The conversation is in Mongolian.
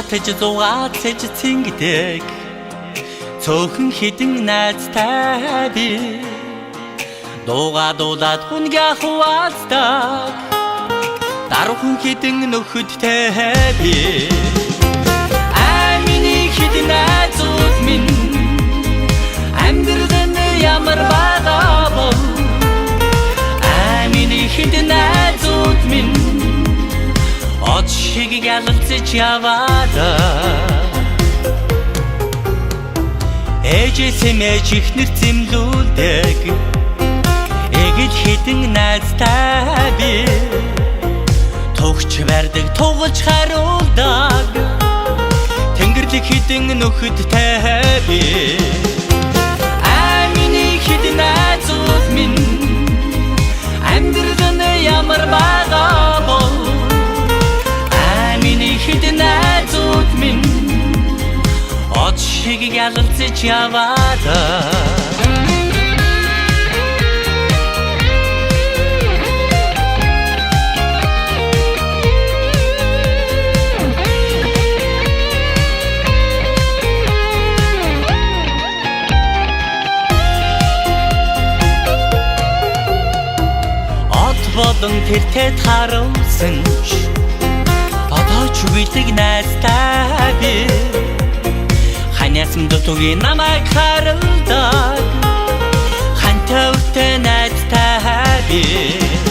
Зугаатаж цэнгдэг цөөхөн хідэн найзтай би дуугаад хүнгээ хуваалцдаг даруухан хідэн нөхөдтэй би миний хідэн найзууд минь амьдрал нь ямар байгаа бол миний хідэн найзууд минь от шиг ялцаж яваада ээжээс мэж ихнэр зэмлүүлдэг эгэл хідэн найзтай би тугч барьдаг тугалж хариулдаг тэнгэрлэг хідэн нөхөдтэй би миний хідэн найзууд минь амьдрал нь ямар байгаа бол миний хідэн найзууд минь от шиг ялцаж яваада болон тэртет харуулсан бодооч үлэг найзтай би ханьяасан дутуугийн намайг харалдаг хантай өртөө найзтай би